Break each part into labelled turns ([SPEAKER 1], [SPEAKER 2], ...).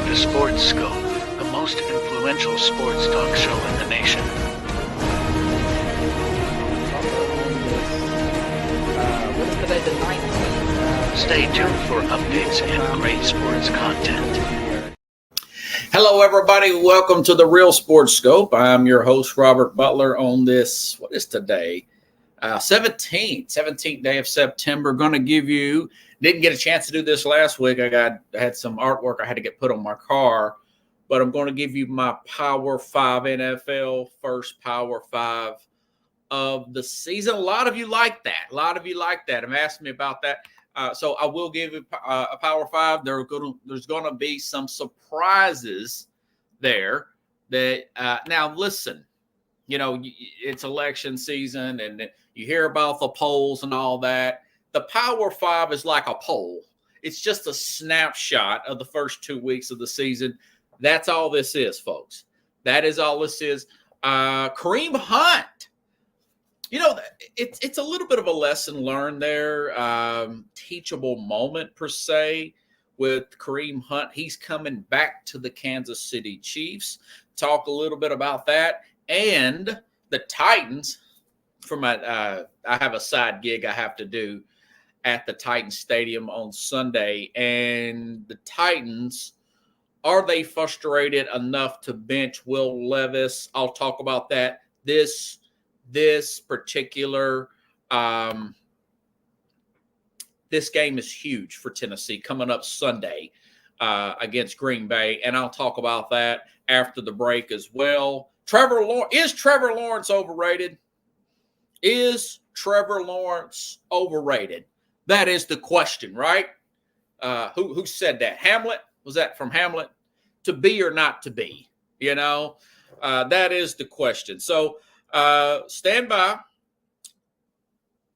[SPEAKER 1] to Sports Scope, the most influential sports talk show in the nation.
[SPEAKER 2] What is today, the 19th?
[SPEAKER 1] Stay tuned for updates and great sports content.
[SPEAKER 3] Hello, everybody. Welcome to the Real Sports Scope. I'm your host, Robert Butler, on this, what is today? 17th day of September. Going to give you, didn't get a chance to do this last week. I had some artwork I had to get put on my car, but I'm going to give you my Power 5 NFL, first Power 5 of the season. A lot of you like that. And asked me about that. So I will give you a Power 5. There's going to be some surprises there that now listen, you know, it's election season and you hear about the polls and all that. The Power 5 is like a poll. It's just a snapshot of the first 2 weeks of the season. That's all this is, folks. That is all this is. Kareem Hunt. You know, it's a little bit of a lesson learned there, teachable moment per se with Kareem Hunt. He's coming back to the Kansas City Chiefs. Talk a little bit about that. And the Titans, I have a side gig I have to do at the Titans Stadium on Sunday. And the Titans, are they frustrated enough to bench Will Levis? I'll talk about that. This particular this game is huge for Tennessee coming up Sunday against Green Bay, and I'll talk about that after the break as well. Is Trevor Lawrence overrated? Is Trevor Lawrence overrated? That is the question, right? Who said that? Hamlet? Was that from Hamlet? To be or not to be? You know, that is the question. So stand by.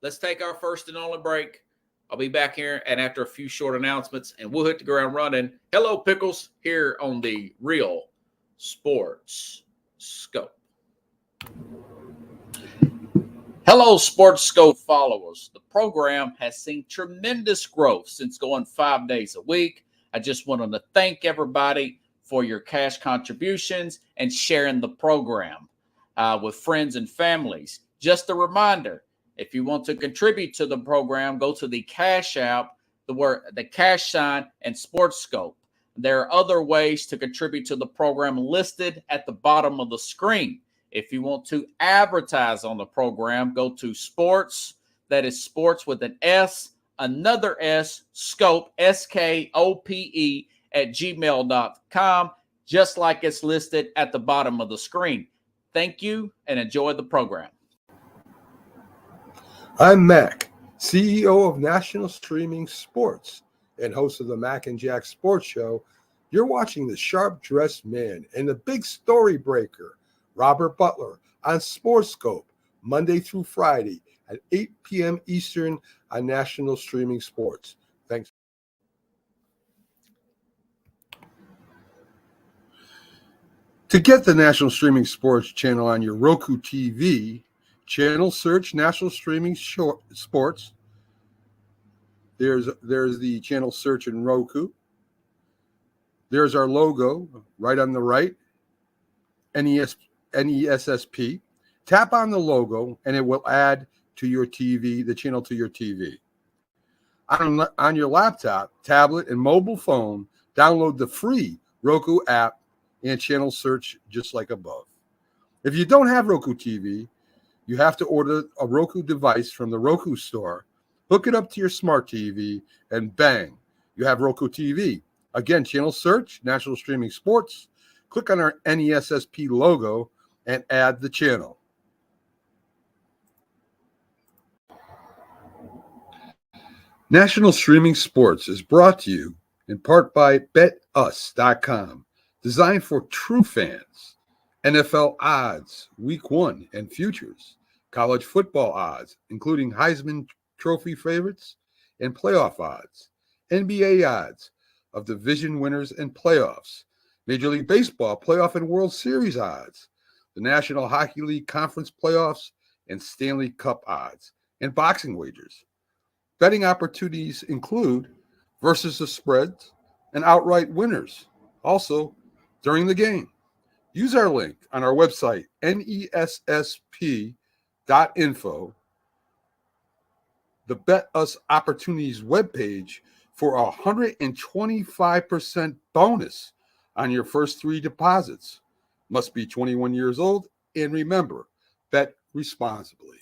[SPEAKER 3] Let's take our first and only break. I'll be back here and after a few short announcements, and we'll hit the ground running. Hello, Pickles, here on the Real Sports Scope. Hello, Sports Scope followers. The program has seen tremendous growth since going 5 days a week. I just wanted to thank everybody for your cash contributions and sharing the program with friends and families. Just a reminder, if you want to contribute to the program, go to the Cash App, the cash sign, and Sports Scope. There are other ways to contribute to the program listed at the bottom of the screen. If you want to advertise on the program, go to Sports, that is Sports with an S, another S, Scope, SKOPE, at gmail.com, just like it's listed at the bottom of the screen. Thank you and enjoy the program.
[SPEAKER 4] I'm Mac, CEO of National Streaming Sports and host of the Mac and Jack Sports Show. You're watching the sharp-dressed man and the big story breaker, Robert Butler, on Sports Scope, Monday through Friday at 8 p.m. Eastern on National Streaming Sports. Thanks. To get the National Streaming Sports channel on your Roku TV, channel search National Streaming Sports. There's the channel search in Roku. There's our logo right on the right, NESSP. Tap on the logo and it will add to your TV, the channel to your TV. On your laptop, tablet, and mobile phone, download the free Roku app and channel search just like above. If you don't have Roku TV, you have to order a Roku device from the Roku store, hook it up to your smart TV, and bang, you have Roku TV. Again, channel search, National Streaming Sports, click on our NESSP logo, and add the channel. National Streaming Sports is brought to you in part by BetUs.com, designed for true fans. NFL odds, Week 1 and futures, college football odds, including Heisman Trophy favorites and playoff odds, NBA odds of division winners and playoffs, Major League Baseball playoff and World Series odds, the National Hockey League Conference playoffs and Stanley Cup odds, and boxing wagers. Betting opportunities include versus the spreads and outright winners, Also, during the game, use our link on our website, nessp.info, the Bet Us Opportunities webpage, for a 125% bonus on your first 3 deposits. Must be 21 years old, and remember, bet responsibly.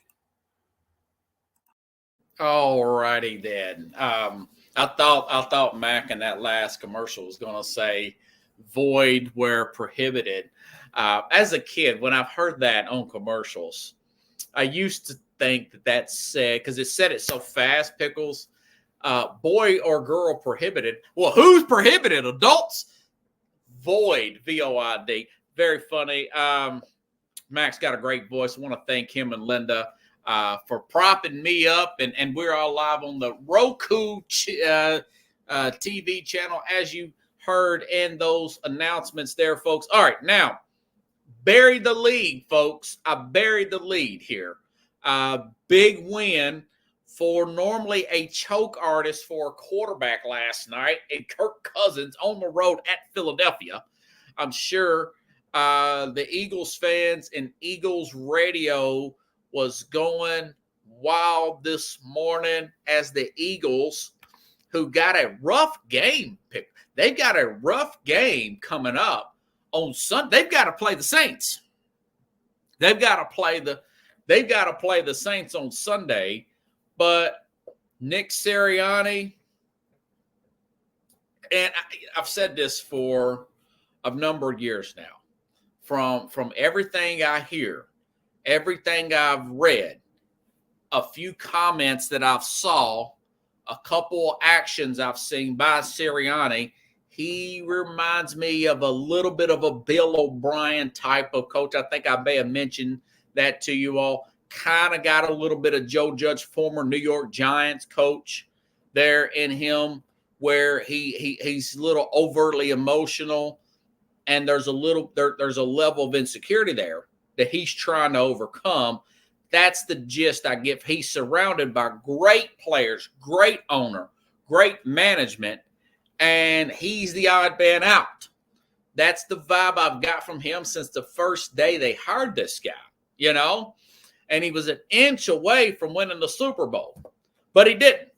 [SPEAKER 3] All righty then. I thought Mac in that last commercial was going to say void where prohibited. As a kid, when I've heard that on commercials, I used to think that said, because it said it so fast, Pickles, boy or girl prohibited. Well, who's prohibited? Adults? Void, VOID. Very funny. Mac's got a great voice. I want to thank him and Linda for propping me up. And we're all live on the Roku TV channel, as you heard in those announcements there, folks. All right, now, bury the lead, folks. I buried the lead here. Big win for normally a choke artist for a quarterback last night, and Kirk Cousins on the road at Philadelphia. I'm sure the Eagles fans and Eagles radio was going wild this morning as the Eagles, who got a rough game, they've got a rough game coming up on Sunday. They've got to play the Saints. They've got to play the Saints on Sunday. But Nick Sirianni, and I've said this for a number of years now, from everything I hear, everything I've read, a few comments that I've saw, a couple actions I've seen by Sirianni, he reminds me of a little bit of a Bill O'Brien type of coach. I think I may have mentioned that to you all. Kind of got a little bit of Joe Judge, former New York Giants coach, there in him, where he's a little overtly emotional, and there's a level of insecurity there that he's trying to overcome. That's the gist I get. He's surrounded by great players, great owner, great management, and he's the odd man out. That's the vibe I've got from him since the first day they hired this guy, you know? And he was an inch away from winning the Super Bowl, but he didn't,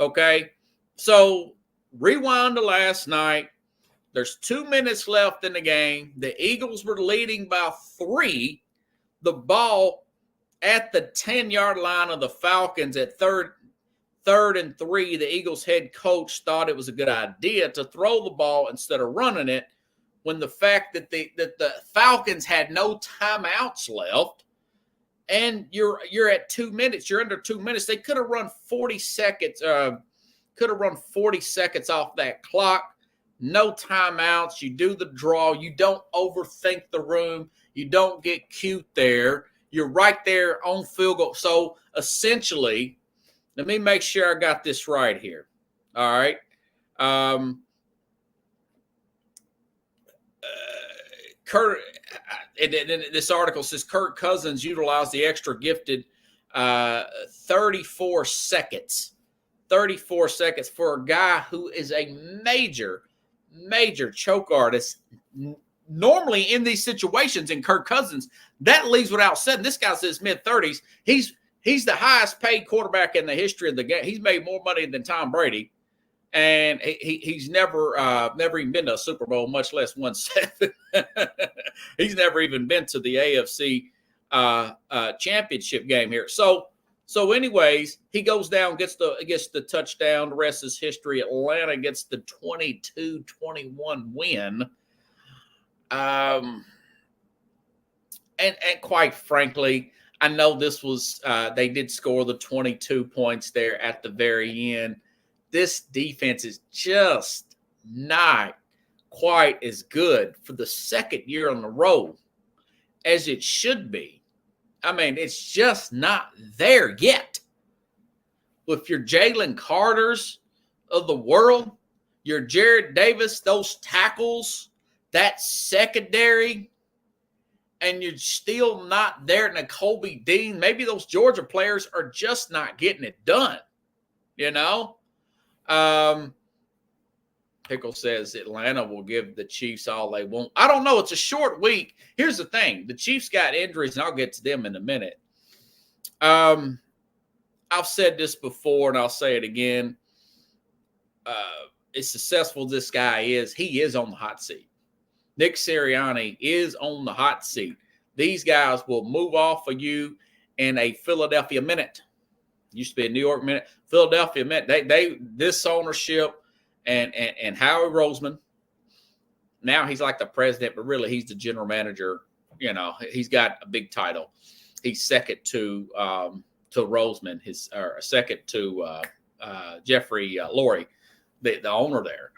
[SPEAKER 3] okay? So rewind to last night. There's 2 minutes left in the game. The Eagles were leading by 3. The ball at the 10-yard line of the Falcons at third and 3. The Eagles head coach thought it was a good idea to throw the ball instead of running it, when the fact that the Falcons had no timeouts left. And you're at 2 minutes. You're under 2 minutes. They could have run 40 seconds. Could have run 40 seconds off that clock. No timeouts. You do the draw. You don't overthink the room. You don't get cute there. You're right there on field goal. So essentially, let me make sure I got this right here. All right. This article says Kirk Cousins utilized the extra gifted 34 seconds. 34 seconds for a guy who is a major choke artist. Normally in these situations, in Kirk Cousins, that leaves without saying. This guy's in his mid-30s. He's the highest paid quarterback in the history of the game. He's made more money than Tom Brady. And he's never even been to a Super Bowl, much less won 7. He's never even been to the AFC championship game here. So anyways, he goes down, gets the touchdown. The rest is history. Atlanta gets the 22-21 win. And quite frankly, I know this was they did score the 22 points there at the very end. This defense is just not quite as good for the second year on the road as it should be. I mean, it's just not there yet. With your Jalen Carters of the world, your Jared Davis, those tackles, that secondary, and you're still not there. Nakobe Dean, maybe those Georgia players are just not getting it done, you know? Pickle says Atlanta will give the Chiefs all they want. I don't know. It's a short week. Here's the thing. The Chiefs got injuries, and I'll get to them in a minute. I've said this before, and I'll say it again. As successful as this guy is, he is on the hot seat. Nick Sirianni is on the hot seat. These guys will move off of you in a Philadelphia minute. Used to be a New York minute. Philadelphia minute. This ownership and Howie Roseman. Now he's like the president, but really he's the general manager. You know, he's got a big title. He's second to Roseman. Second to Jeffrey Lurie, the owner there.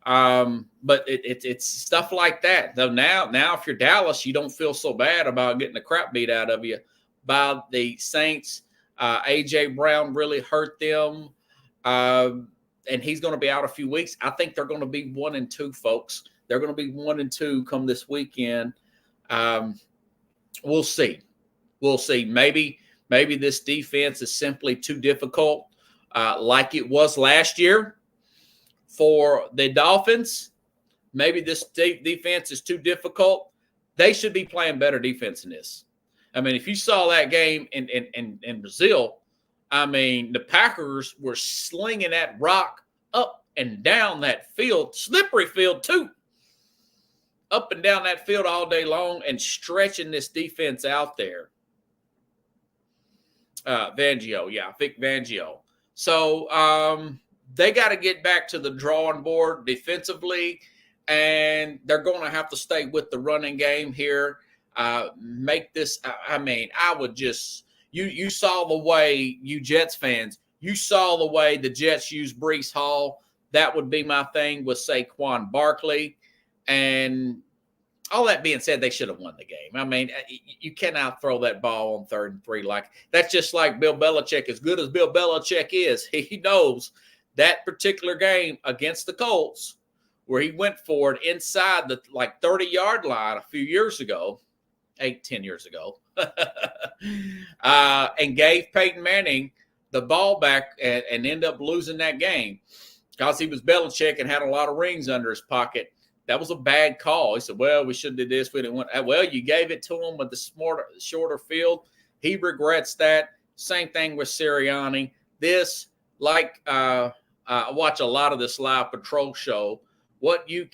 [SPEAKER 3] But it's stuff like that. Though now if you're Dallas, you don't feel so bad about getting the crap beat out of you by the Saints. A.J. Brown really hurt them, and he's going to be out a few weeks. I think they're going to be 1-2, folks. They're going to be 1-2 come this weekend. We'll see. We'll see. Maybe this defense is simply too difficult, like it was last year for the Dolphins. Maybe this defense is too difficult. They should be playing better defense than this. I mean, if you saw that game in Brazil, I mean, the Packers were slinging that rock up and down that field, slippery field too, up and down that field all day long and stretching this defense out there. Fangio, yeah, Vic Fangio. So they got to get back to the drawing board defensively, and they're going to have to stay with the running game here. Make this, I mean, I would just, you saw the way, you Jets fans, you saw the way the Jets used Breece Hall. That would be my thing with Saquon Barkley. And all that being said, they should have won the game. I mean, you cannot throw that ball on 3rd and 3. Like, that's just like Bill Belichick. As good as Bill Belichick is, he knows that particular game against the Colts, where he went for it inside the 30-yard line a few years ago, 10 years ago, and gave Peyton Manning the ball back and ended up losing that game because he was Belichick and had a lot of rings under his pocket. That was a bad call. He said, well, we should have did this. We didn't want. Well, you gave it to him with the shorter field. He regrets that. Same thing with Sirianni. This, I watch a lot of this Live Patrol show. What you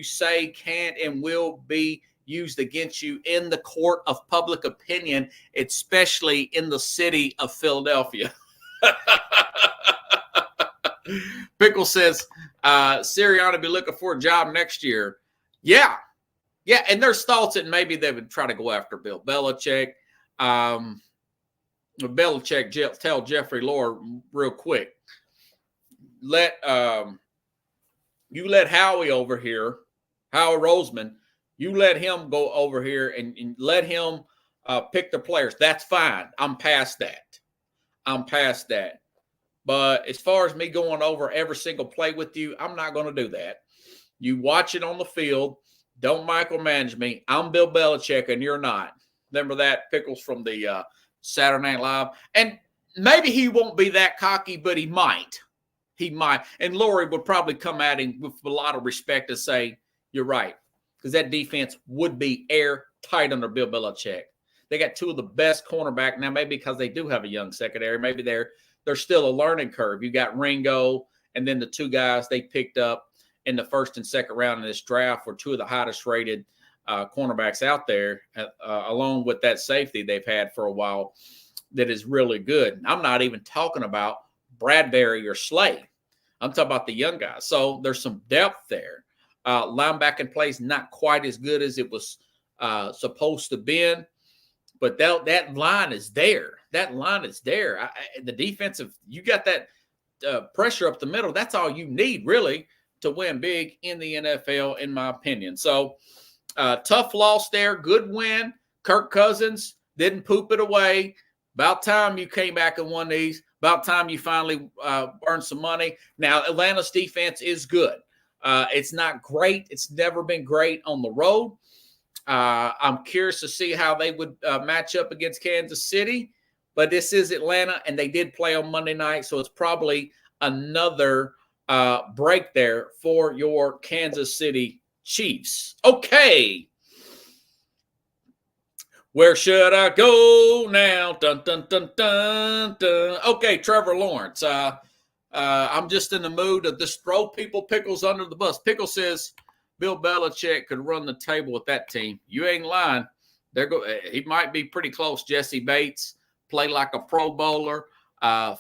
[SPEAKER 3] say can and will be used against you in the court of public opinion, especially in the city of Philadelphia. Pickle says, Sirianni be looking for a job next year. Yeah. And there's thoughts that maybe they would try to go after Bill Belichick. Belichick tell Jeffrey Lurie real quick. You let Howie over here, Howie Roseman, you let him go over here and let him pick the players. That's fine. I'm past that. But as far as me going over every single play with you, I'm not going to do that. You watch it on the field. Don't micromanage me. I'm Bill Belichick, and you're not. Remember that, Pickles, from the Saturday Night Live? And maybe he won't be that cocky, but he might. And Lurie would probably come at him with a lot of respect and say, you're right. Because that defense would be airtight under Bill Belichick. They got two of the best cornerback now, maybe because they do have a young secondary. Maybe they're still a learning curve. You got Ringo, and then the two guys they picked up in the first and second round of this draft were two of the highest rated cornerbacks out there, along with that safety they've had for a while that is really good. I'm not even talking about Bradbury or Slay. I'm talking about the young guys. So there's some depth there. Linebacking plays not quite as good as it was supposed to be, but that line is there. That line is there. The defensive, you got that pressure up the middle. That's all you need, really, to win big in the NFL, in my opinion. So tough loss there. Good win. Kirk Cousins didn't poop it away. About time you came back and won these. About time you finally earned some money. Now, Atlanta's defense is good. It's not great. It's never been great on the road. I'm curious to see how they would match up against Kansas City. But this is Atlanta, and they did play on Monday night, so it's probably another break there for your Kansas City Chiefs. Okay. Where should I go now? Dun, dun, dun, dun, dun. Okay, Trevor Lawrence. I'm just in the mood to just throw Pickles under the bus. Pickles says Bill Belichick could run the table with that team. You ain't lying. He might be pretty close. Jesse Bates, play like a Pro Bowler.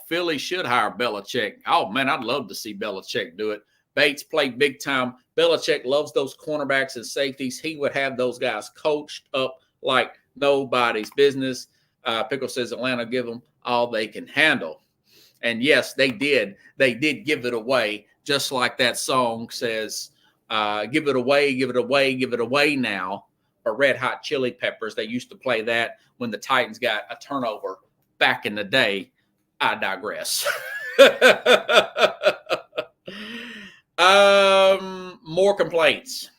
[SPEAKER 3] Philly should hire Belichick. Oh, man, I'd love to see Belichick do it. Bates played big time. Belichick loves those cornerbacks and safeties. He would have those guys coached up like nobody's business. Pickle says Atlanta give them all they can handle. And yes, they did. They did give it away, just like that song says, give it away, give it away, give it away now. Or Red Hot Chili Peppers. They used to play that when the Titans got a turnover back in the day. I digress. More complaints.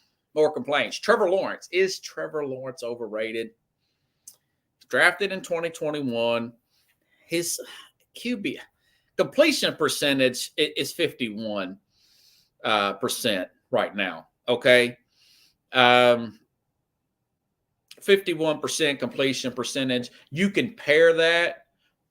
[SPEAKER 3] Trevor Lawrence. Is Trevor Lawrence overrated? Drafted in 2021. His QB completion percentage is 51% right now. Okay. 51% completion percentage. You can pair that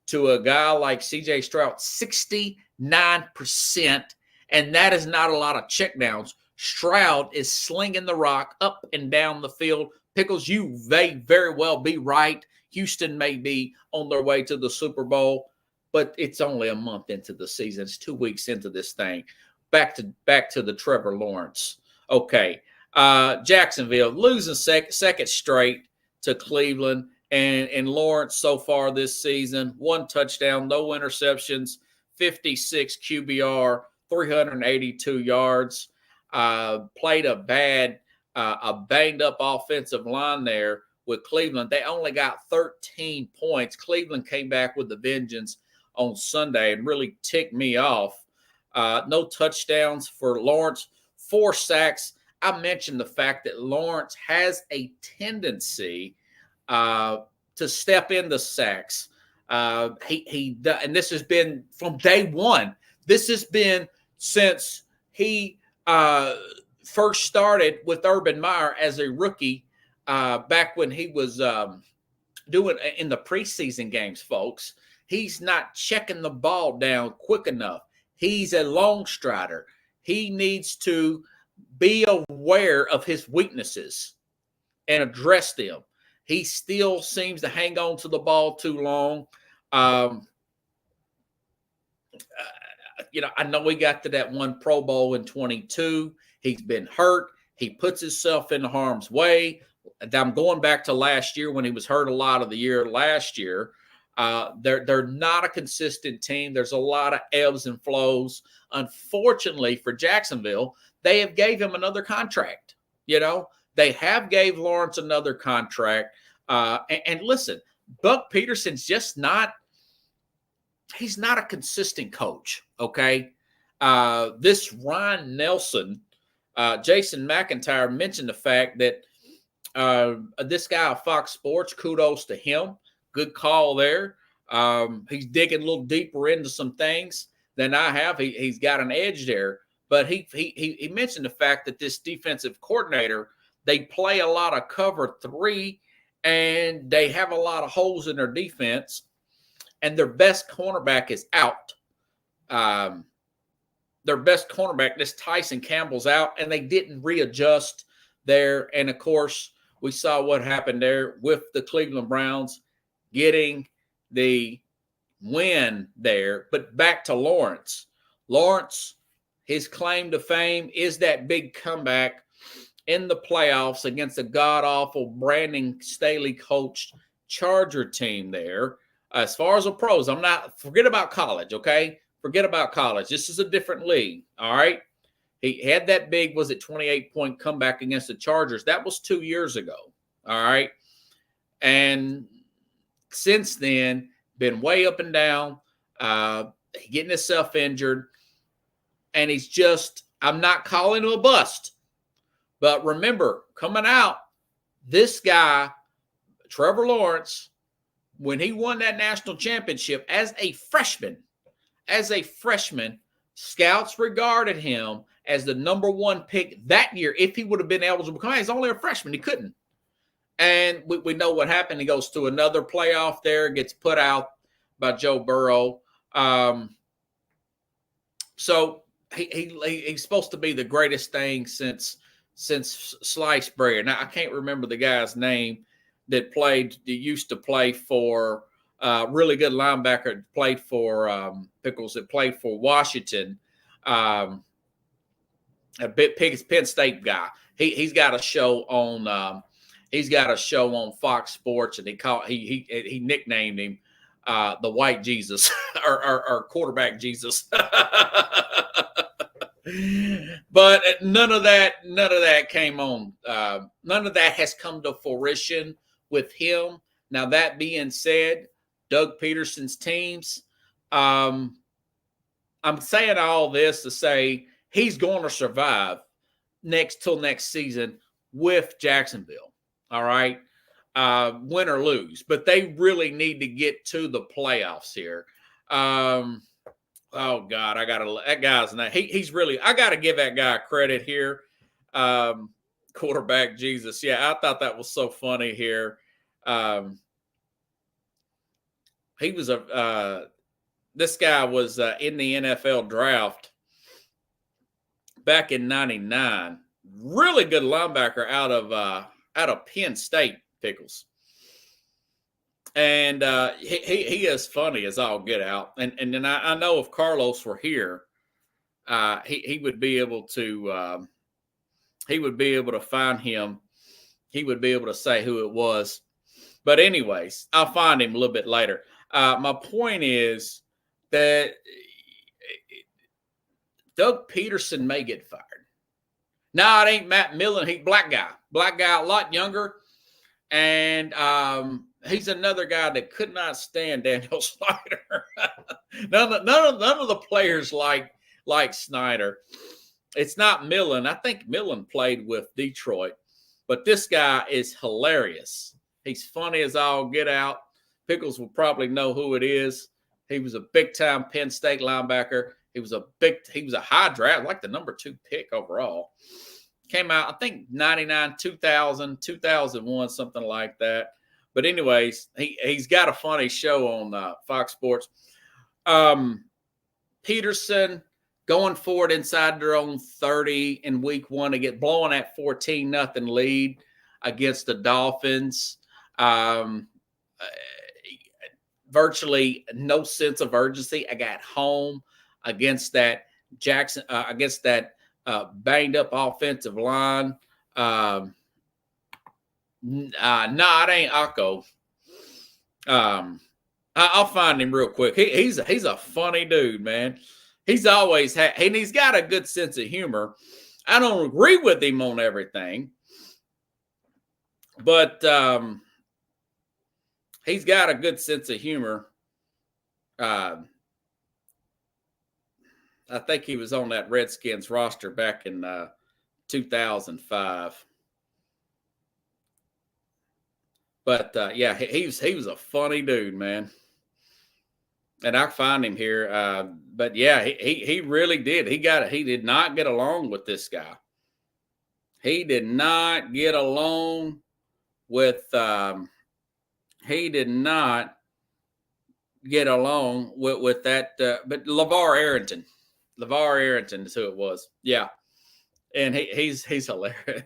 [SPEAKER 3] to a guy like CJ Stroud, 69%, and that is not a lot of checkdowns. Stroud is slinging the rock up and down the field. Pickles, you may very well be right. Houston may be on their way to the Super Bowl, but it's only a month into the season. It's 2 weeks into this thing. Back to the Trevor Lawrence. Okay. Jacksonville losing second straight to Cleveland, and Lawrence so far this season, 1 touchdown, no interceptions, 56 QBR, 382 yards. Played a banged up offensive line there with Cleveland. They only got 13 points. Cleveland came back with a vengeance on Sunday and really ticked me off. No touchdowns for Lawrence, 4 sacks. I mentioned the fact that Lawrence has a tendency to step into sacks. And this has been from day one. This has been since he first started with Urban Meyer as a rookie back when he was doing in the preseason games, folks. He's not checking the ball down quick enough. He's a long strider. He needs to be aware of his weaknesses and address them. He still seems to hang on to the ball too long. I know he got to that one Pro Bowl in 22. He's been hurt. He puts himself in harm's way. I'm going back to last year when he was hurt a lot of the year last year. They're not a consistent team. There's a lot of ebbs and flows. Unfortunately for Jacksonville, they have gave him another contract. They have gave Lawrence another contract. And listen, Buck Peterson's just not – he's not a consistent coach, okay? This Ryan Nelson, Jason McIntyre mentioned the fact that this guy at Fox Sports, kudos to him. Good call there. He's digging a little deeper into some things than I have. He's got an edge there. But he mentioned the fact that this defensive coordinator, they play a lot of cover 3, and they have a lot of holes in their defense, and their best cornerback is out. Their best cornerback, this Tyson Campbell's out, and they didn't readjust there. And, of course, we saw what happened there with the Cleveland Browns getting the win there. But back to Lawrence. Lawrence, his claim to fame is that big comeback in the playoffs against a god-awful Brandon Staley coached Charger team there. As far as the pros, forget about college, okay? Forget about college. This is a different league, all right? He had that big, 28-point comeback against the Chargers. That was 2 years ago, all right? And since then, been way up and down, getting himself injured. And he's just, I'm not calling him a bust. But remember, coming out, this guy, Trevor Lawrence, when he won that national championship as a freshman, Scouts regarded him as the number 1 pick that year if he would have been eligible. He's only a freshman. He couldn't. And we know what happened. He goes to another playoff there, gets put out by Joe Burrow. So he's supposed to be the greatest thing since sliced bread. Now, I can't remember the guy's name that used to play for really good linebacker, played for Pickles, that played for Washington. A Penn State guy. He's got a show on Fox Sports, and he nicknamed him the White Jesus or Quarterback Jesus. But none of that came on. None of that has come to fruition with him. Now, that being said, Doug Peterson's teams, I'm saying all this to say he's going to survive till next season with Jacksonville. All right. Win or lose, but they really need to get to the playoffs here. Oh God, that guy's name. I gotta give that guy credit here. Quarterback Jesus. Yeah, I thought that was so funny here. This guy was in the NFL draft back in '99. Really good linebacker out of Penn State, Pickles. And he is funny as all get out. And then I know if Carlos were here, he would be able to find him. He would be able to say who it was. But anyways, I'll find him a little bit later. My point is that Doug Peterson may get fired. No, it ain't Matt Millen. He's black guy, a lot younger. And he's another guy that could not stand Daniel Snyder. none of the players like Snyder. It's not Millen. I think Millen played with Detroit, but this guy is hilarious. He's funny as all get out. Pickles will probably know who it is. He was a big-time Penn State linebacker. He was a high draft, like the number 2 pick overall. Came out, I think, 99, 2000, 2001, something like that. But anyways, he's got a funny show on Fox Sports. Peterson going forward inside their own 30 in week 1 to get blowing that 14-0 lead against the Dolphins. Virtually no sense of urgency. I got home against that banged up offensive line. No, it ain't Akko. I'll find him real quick. He's a funny dude, man. He's always and he's got a good sense of humor. I don't agree with him on everything, but he's got a good sense of humor. I think he was on that Redskins roster back in 2005. But yeah, he was a funny dude, man. And I find him here. But yeah, he really did. He did not get along with this guy. He did not get along with that. But LeVar Arrington. LeVar Arrington is who it was. Yeah. And he's hilarious.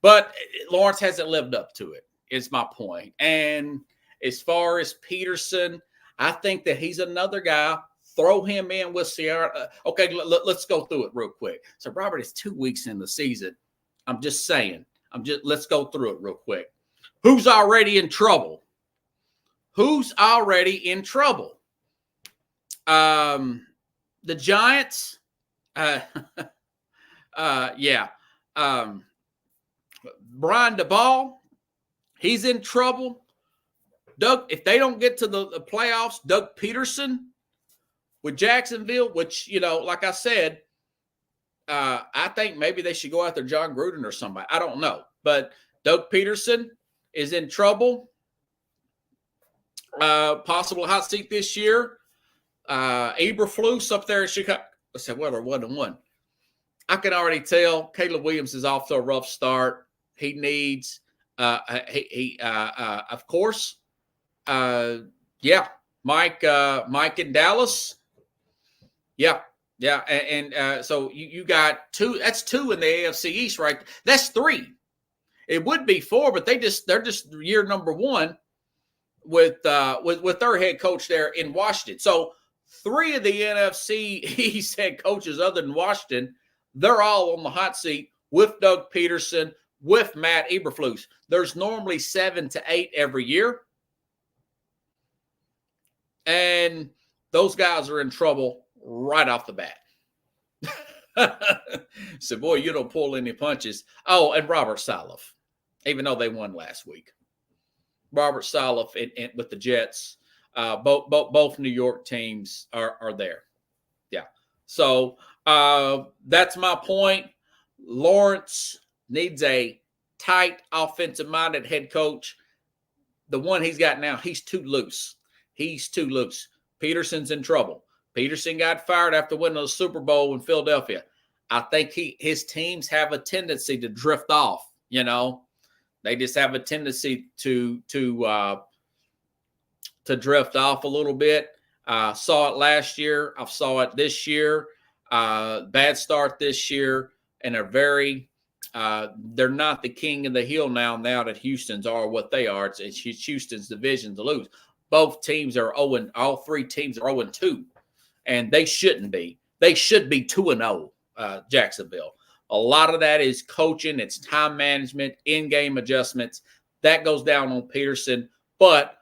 [SPEAKER 3] But Lawrence hasn't lived up to it, is my point. And as far as Peterson, I think that he's another guy. Throw him in with Sierra. Okay, let's go through it real quick. So, Robert, it's 2 weeks in the season. I'm just saying. Let's go through it real quick. Who's already in trouble? Who's already in trouble? The Giants. Yeah. Brian DeBall, he's in trouble. Doug, if they don't get to the playoffs, Doug Peterson with Jacksonville, which, like I said, I think maybe they should go after John Gruden or somebody. I don't know. But Doug Peterson is in trouble. Possible hot seat this year. Eberflus up there in I said, well, they're 1-1. I can already tell Caleb Williams is off to a rough start. He needs, of course, Mike in Dallas. Yeah. And so you got 2. That's 2 in the AFC East, right? That's 3. It would be 4, but they're just year number 1 with their head coach there in Washington. So 3 of the NFC East head coaches other than Washington, they're all on the hot seat with Doug Peterson, with Matt Eberflus. There's normally 7 to 8 every year. And those guys are in trouble right off the bat. So, boy, you don't pull any punches. Oh, and Robert Saleh, even though they won last week. Robert Saleh with the Jets, both New York teams are there. Yeah. So that's my point. Lawrence needs a tight, offensive-minded head coach. The one he's got now, he's too loose. Peterson's in trouble. Peterson got fired after winning the Super Bowl in Philadelphia. I think his teams have a tendency to drift off, you know. They just have a tendency to drift off a little bit. Saw it last year. I saw it this year. Bad start this year, and they're not the king of the hill now that Houston's are what they are. It's Houston's division to lose. Both teams are 0, all 3 teams are 0-2, and they shouldn't be. They should be 2-0, Jacksonville. A lot of that is coaching. It's time management, in-game adjustments. That goes down on Peterson. But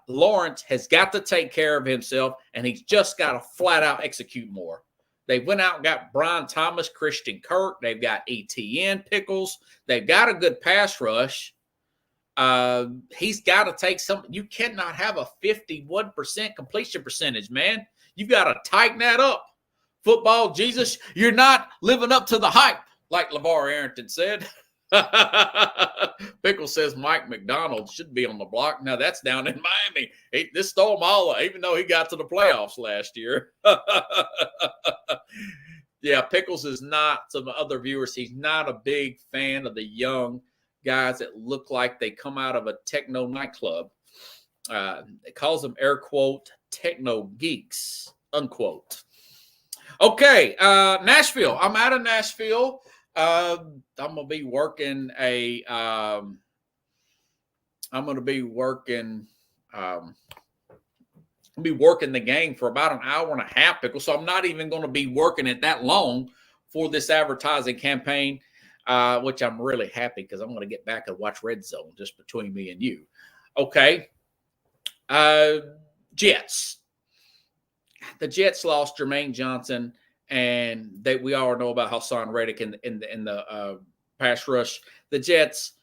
[SPEAKER 3] Lawrence has got to take care of himself, and he's just got to flat-out execute more. They went out and got Brian Thomas, Christian Kirk. They've got ETN, Pickles. They've got a good pass rush. He's got to take some. You cannot have a 51% completion percentage, man. You've got to tighten that up. Football, Jesus, you're not living up to the hype, like LeVar Arrington said. Pickle says Mike McDonald should be on the block. Now, that's down in Miami. This stole him all, even though he got to the playoffs last year. Yeah, Pickles is not, some other viewers, he's not a big fan of the young guys that look like they come out of a techno nightclub. It calls them, air quote, techno geeks, unquote. Okay, Nashville. I'm out of Nashville. I'm gonna be working the game for about an hour and a half, Pickle. So I'm not even going to be working it that long for this advertising campaign, which I'm really happy because I'm going to get back and watch Red Zone just between me and you. Okay. Jets. The Jets lost Jermaine Johnson, and we all know about Hassan Reddick in the pass rush. The Jets,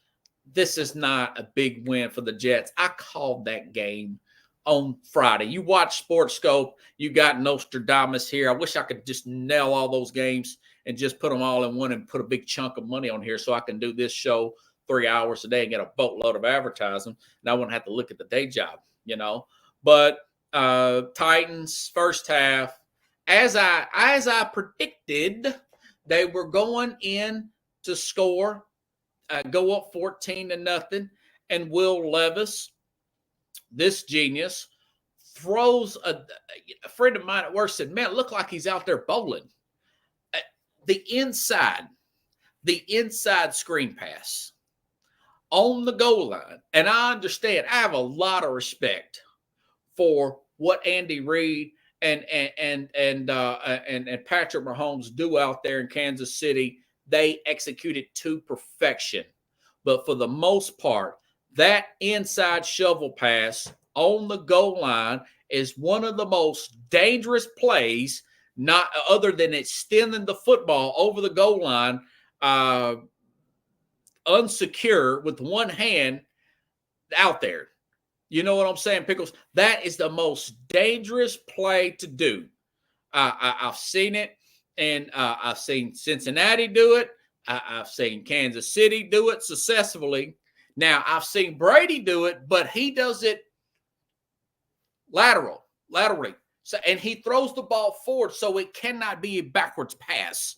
[SPEAKER 3] this is not a big win for the Jets. I called that game on Friday. You watch Sports Scope. You got Nostradamus here. I wish I could just nail all those games and just put them all in one and put a big chunk of money on here so I can do this show 3 hours a day and get a boatload of advertising, and I wouldn't have to look at the day job, you know. But Titans first half, as I predicted, they were going in to score, go up 14-0, and Will Levis, this genius, throws a friend of mine at work said, "Man, it looked like he's out there bowling." The inside screen pass on the goal line, and I understand. I have a lot of respect for what Andy Reid and Patrick Mahomes do out there in Kansas City. They execute it to perfection. But for the most part, that inside shovel pass on the goal line is one of the most dangerous plays, not other than extending the football over the goal line, unsecure with one hand out there. You know what I'm saying, Pickles? That is the most dangerous play to do. I've seen it, and I've seen Cincinnati do it. I've seen Kansas City do it successfully. Now, I've seen Brady do it, but he does it laterally. So, and he throws the ball forward, so it cannot be a backwards pass.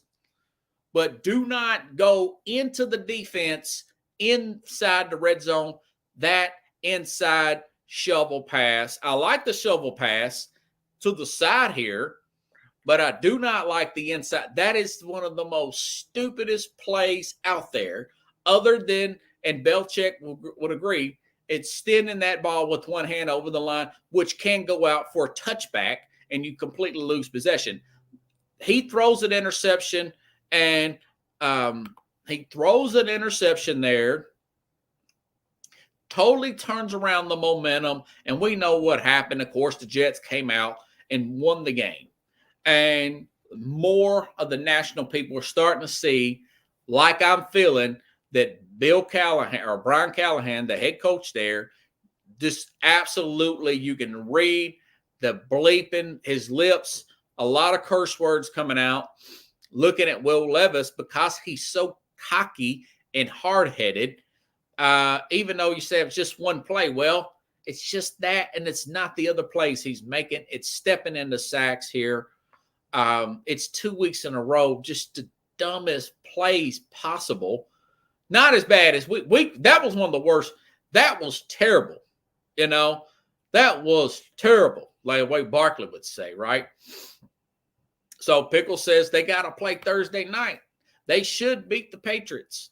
[SPEAKER 3] But do not go into the defense inside the red zone. That inside shovel pass. I like the shovel pass to the side here, but I do not like the inside. That is one of the most stupidest plays out there, other than, and Belichick would agree, extending that ball with one hand over the line, which can go out for a touchback, and you completely lose possession. He throws an interception, and he throws an interception there, totally turns around the momentum, and we know what happened. Of course, the Jets came out and won the game. And more of the national people are starting to see, like I'm feeling, that Bill Callahan or Brian Callahan, the head coach there, just absolutely, you can read the bleeping, his lips, a lot of curse words coming out, looking at Will Levis because he's so cocky and hard-headed. Even though you say it's just one play, well, it's just that, and it's not the other plays he's making. It's stepping into sacks here. It's 2 weeks in a row, just the dumbest plays possible. Not as bad as we that was one of the worst. That was terrible. That was terrible, like the way Barkley would say, right? So Pickle says they got to play Thursday night. They should beat the Patriots.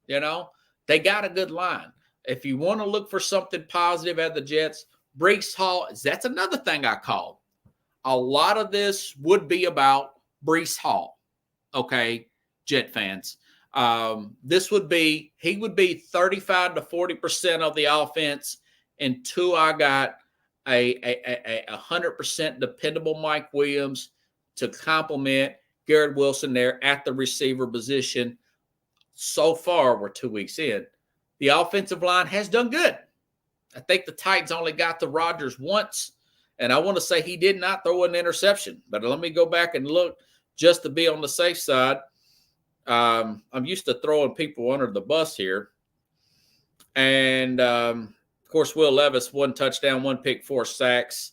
[SPEAKER 3] They got a good line. If you want to look for something positive at the Jets, Breece Hall, that's another thing I called. A lot of this would be about Breece Hall, okay, Jet fans. He would be 35 to 40% of the offense until I got a 100% dependable Mike Williams to complement Garrett Wilson there at the receiver position. So far, we're 2 weeks in. The offensive line has done good. I think the Titans only got to Rodgers once, and I want to say he did not throw an interception. But let me go back and look just to be on the safe side. I'm used to throwing people under the bus here. And, of course, Will Levis, 1 touchdown, 1 pick, 4 sacks.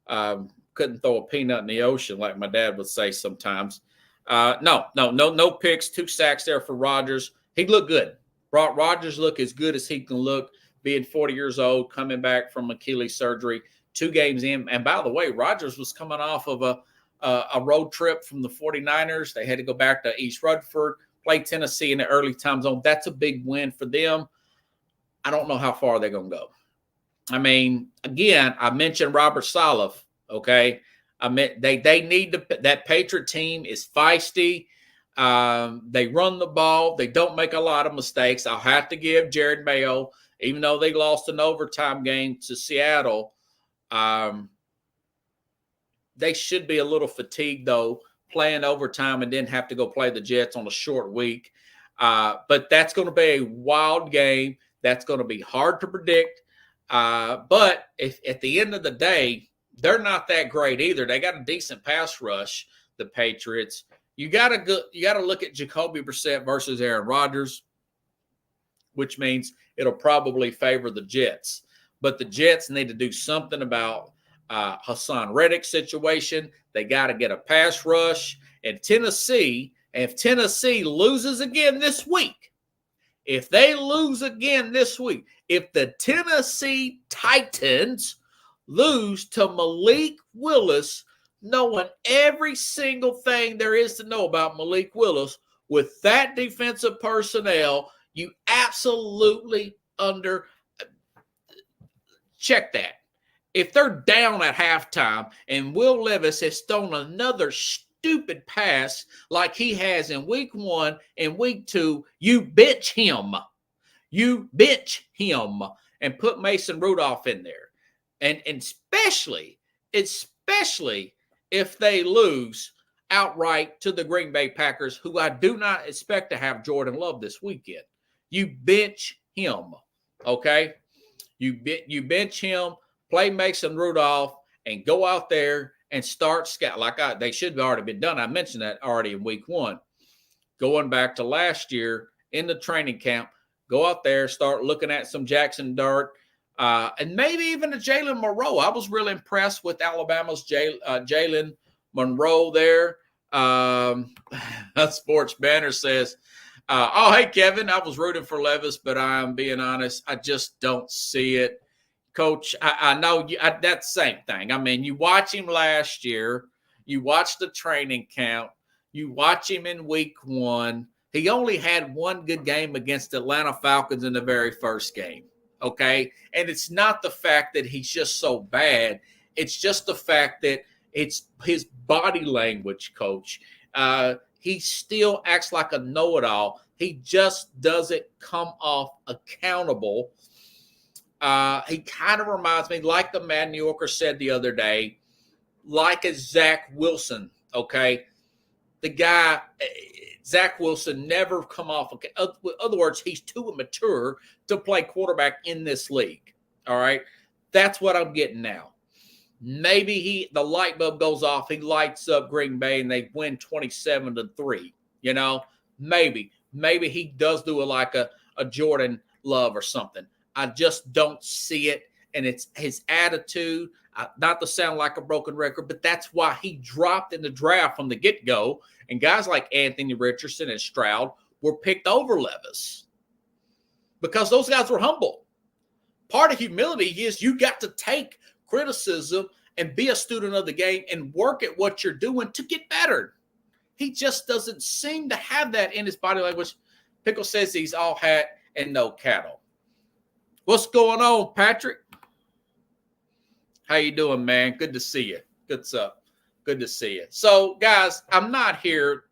[SPEAKER 3] Couldn't throw a peanut in the ocean like my dad would say sometimes. No picks, 2 sacks there for Rodgers. He looked good. Rodgers looked as good as he can look, being 40 years old, coming back from Achilles surgery, 2 games in. And by the way, Rodgers was coming off of a road trip from the 49ers. They had to go back to East Rutherford, play Tennessee in the early time zone. That's a big win for them. I don't know how far they're going to go. I mean, again, I mentioned Robert Saleh, okay? They need that Patriot team is feisty. They run the ball. They don't make a lot of mistakes. I'll have to give Jared Mayo, even though they lost an overtime game to Seattle, they should be a little fatigued, though, playing overtime and then have to go play the Jets on a short week. But that's going to be a wild game. That's going to be hard to predict. But if at the end of the day, they're not that great either. They got a decent pass rush, the Patriots. You got to look at Jacoby Brissett versus Aaron Rodgers, which means it'll probably favor the Jets. But the Jets need to do something about Hassan Reddick's situation. They got to get a pass rush. And Tennessee, if Tennessee loses again this week, if they lose again this week, if the Tennessee Titans lose to Malik Willis, knowing every single thing there is to know about Malik Willis, with that defensive personnel, you absolutely check that. If they're down at halftime and Will Levis has thrown another stupid pass like he has in week 1 and week 2, you bench him. You bench him and put Mason Rudolph in there. And especially if they lose outright to the Green Bay Packers, who I do not expect to have Jordan Love this weekend. You bench him, okay? You bench him, play Mason Rudolph, and go out there and start scout. They should have already been done. I mentioned that already in week 1. Going back to last year in the training camp, go out there, start looking at some Jackson Dart, and maybe even a Jalen Monroe. I was really impressed with Alabama's Jalen Monroe there. Sports Banner says, oh, hey, Kevin, I was rooting for Levis, but I'm being honest, I just don't see it. Coach, I know that's the same thing. I mean, you watch him last year. You watch the training camp. You watch him in week 1. He only had one good game against the Atlanta Falcons in the very first game, okay? And it's not the fact that he's just so bad. It's just the fact that it's his body language, Coach. He still acts like a know-it-all. He just doesn't come off accountable. He kind of reminds me, like the Mad New Yorker said the other day, like a Zach Wilson, okay? The guy, Zach Wilson, never come off. In other words, he's too immature to play quarterback in this league, all right? That's what I'm getting now. Maybe the light bulb goes off, he lights up Green Bay, and they win 27-3, you know? Maybe he does do like a Jordan Love or something. I just don't see it, and it's his attitude. Not to sound like a broken record, but that's why he dropped in the draft from the get-go, and guys like Anthony Richardson and Stroud were picked over Levis because those guys were humble. Part of humility is you got to take criticism and be a student of the game and work at what you're doing to get better. He just doesn't seem to have that in his body language. Pickle says he's all hat and no cattle. What's going on, Patrick? How you doing, man? Good to see you. Good to see you. So, guys, I'm not here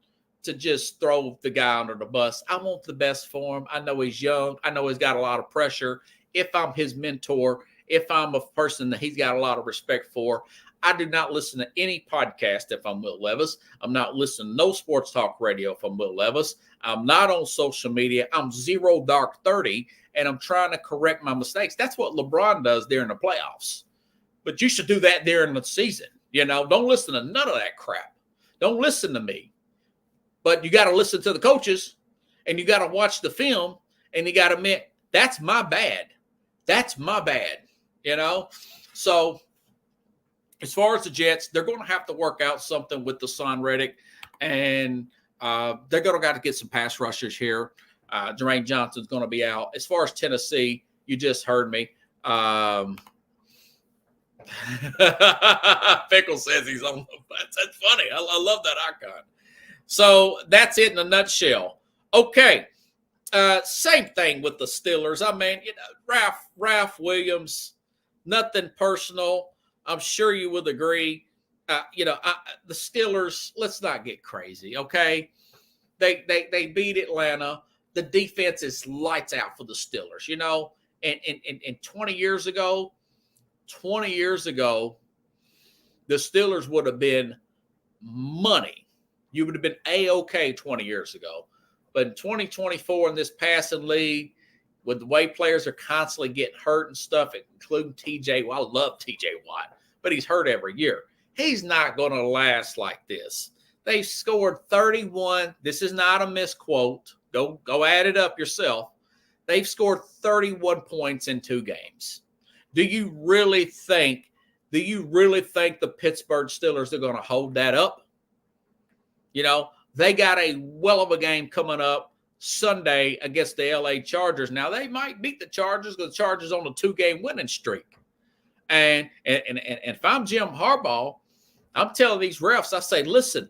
[SPEAKER 3] to just throw the guy under the bus. I want the best for him. I know he's young. I know he's got a lot of pressure. If I'm his mentor, if I'm a person that he's got a lot of respect for, I do not listen to any podcast if I'm Will Levis. I'm not listening to no sports talk radio if I'm Will Levis. I'm not on social media. I'm zero dark 30, and I'm trying to correct my mistakes. That's what LeBron does during the playoffs. But you should do that during the season. You know, don't listen to none of that crap. Don't listen to me. But you got to listen to the coaches, and you got to watch the film, and you got to admit, that's my bad. That's my bad, you know? So as far as the Jets, they're going to have to work out something with the Son Reddick, and they're going to got to get some pass rushers here. Jermaine Johnson's going to be out. As far as Tennessee, you just heard me. Pickle says he's on the bus. That's funny. I love that icon. So that's it in a nutshell. Okay. Same thing with the Steelers. I mean, you know, Ralph Williams, nothing personal. I'm sure you would agree. The Steelers, let's not get crazy, okay? They beat Atlanta. The defense is lights out for the Steelers, you know? And 20 years ago, the Steelers would have been money. You would have been A-OK 20 years ago. But in 2024, in this passing league, with the way players are constantly getting hurt and stuff, including TJ Watt. I love TJ Watt, but he's hurt every year. He's not going to last like this. They scored 31. This is not a misquote. Go add it up yourself. They've scored 31 points in 2 games. Do you really think the Pittsburgh Steelers are going to hold that up? You know, they got a well of a game coming up Sunday against the LA Chargers. Now, they might beat the Chargers because the Chargers on a 2-game winning streak. And if I'm Jim Harbaugh, I'm telling these refs, I say, listen,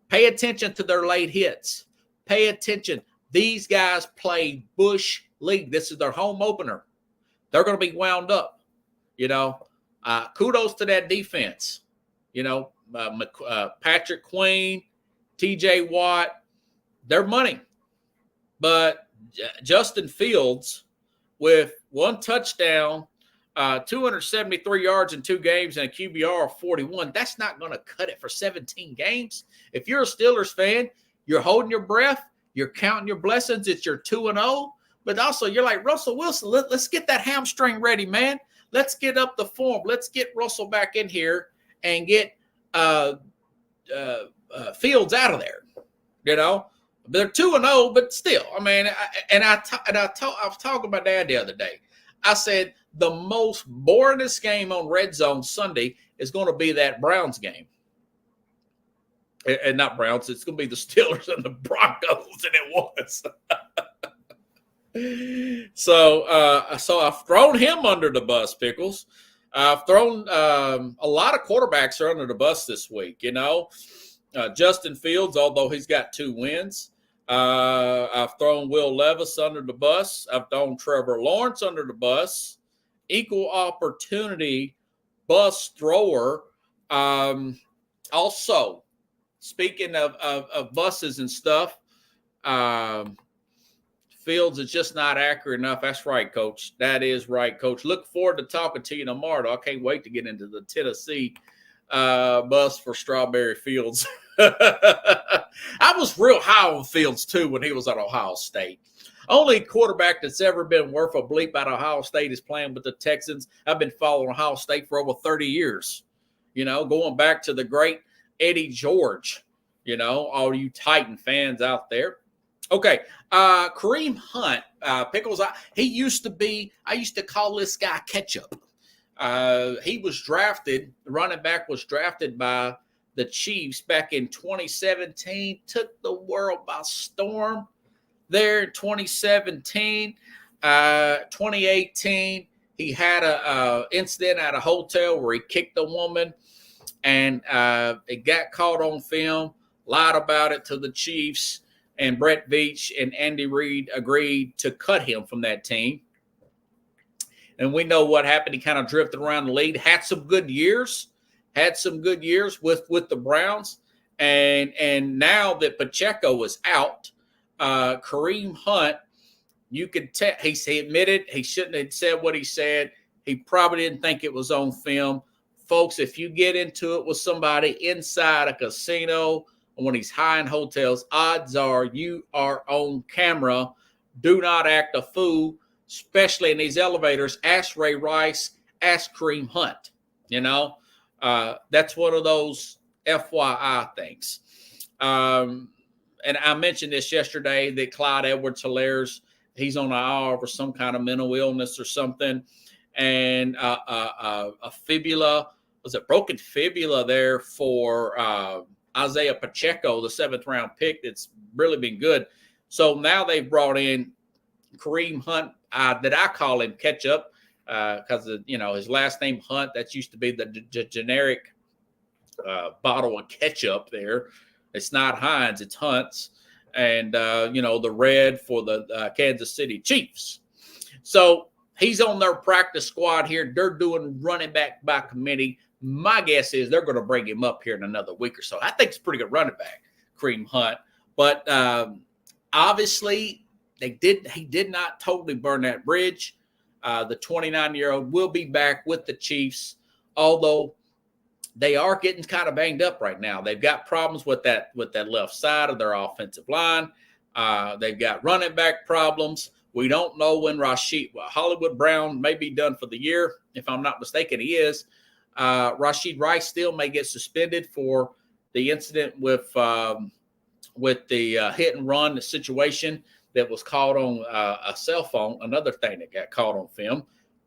[SPEAKER 3] pay attention to their late hits. Pay attention. These guys play Bush League. This is their home opener. They're going to be wound up. You know, kudos to that defense. You know, Patrick Queen, TJ Watt, they're money. But Justin Fields, with 1 touchdown, 273 yards in 2 games, and a QBR of 41, that's not going to cut it for 17 games. If you're a Steelers fan, you're holding your breath. You're counting your blessings. It's your 2-0. But also, you're like, Russell Wilson, let's get that hamstring ready, man. Let's get up the form. Let's get Russell back in here and get Fields out of there. You know, they're 2-0, but still, I mean, I was talking to my dad the other day. I said the most boringest game on Red Zone Sunday is going to be that Browns game. And not Browns, it's going to be the Steelers and the Broncos, and it was. So I've thrown him under the bus, Pickles. I've thrown a lot of quarterbacks are under the bus this week. You know, Justin Fields, although he's got 2 wins. I've thrown Will Levis under the bus. I've thrown Trevor Lawrence under the bus. Equal opportunity bus thrower. Also, speaking of buses and stuff, Fields is just not accurate enough. That's right, Coach. That is right, Coach. Look forward to talking to you tomorrow. I can't wait to get into the Tennessee bus for Strawberry Fields. I was real high on Fields, too, when he was at Ohio State. Only quarterback that's ever been worth a bleep at Ohio State is playing with the Texans. I've been following Ohio State for over 30 years, you know, going back to the great Eddie George, you know, all you Titan fans out there. Okay, Kareem Hunt, Pickles, I used to call this guy Ketchup. He was drafted, the running back was drafted by the Chiefs back in 2017, took the world by storm there in 2017. 2018, he had a incident at a hotel where he kicked a woman, and it got caught on film, lied about it to the Chiefs, and Brett Veach and Andy Reid agreed to cut him from that team. And we know what happened. He kind of drifted around the league, had some good years with the Browns. And now that Pacheco is out, Kareem Hunt, you could tell he admitted he shouldn't have said what he said. He probably didn't think it was on film. Folks, if you get into it with somebody inside a casino or when he's high in hotels, odds are you are on camera. Do not act a fool, especially in these elevators. Ask Ray Rice, ask Kareem Hunt. You know, that's one of those FYI things. And I mentioned this yesterday that Clyde Edwards-Helaire, he's on IR for some kind of mental illness or something. And a fibula, was it broken fibula there for Isaiah Pacheco, the 7th round pick that's really been good. So now they've brought in Kareem Hunt, that I call him Ketchup, because you know his last name Hunt. That used to be the generic bottle of ketchup there. It's not Heinz, it's Hunt's, and you know the red for the Kansas City Chiefs. So he's on their practice squad here. They're doing running back by committee. My guess is they're going to bring him up here in another week or so. I think it's a pretty good running back, Kareem Hunt. But obviously, he did not totally burn that bridge. The 29-year-old will be back with the Chiefs, although they are getting kind of banged up right now. They've got problems with that left side of their offensive line. They've got running back problems. We don't know when Hollywood Brown may be done for the year. If I'm not mistaken, he is. Rashid Rice still may get suspended for the incident with the hit and run situation that was caught on a cell phone, another thing that got caught on film,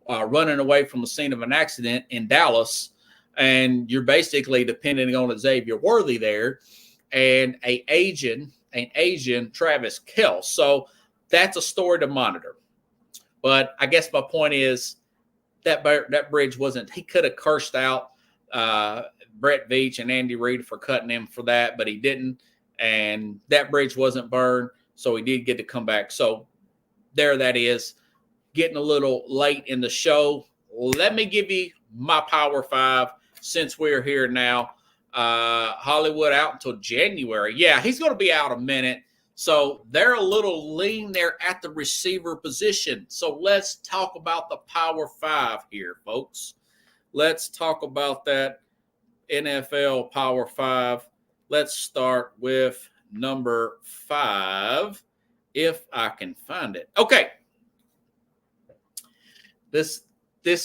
[SPEAKER 3] running away from the scene of an accident in Dallas. And you're basically depending on Xavier Worthy there and an Asian Travis Kelce. So that's a story to monitor. But I guess my point is that bridge wasn't – he could have cursed out Brett Veach and Andy Reid for cutting him for that, but he didn't. And that bridge wasn't burned, so he did get to come back. So there that is. Getting a little late in the show. Let me give you my Power 5 since we're here now. Hollywood out until January. Yeah, he's going to be out a minute. So they're a little lean there at the receiver position. So let's talk about the Power 5 here, folks. Let's talk about that NFL Power 5. Let's start with number 5, if I can find it. Okay. This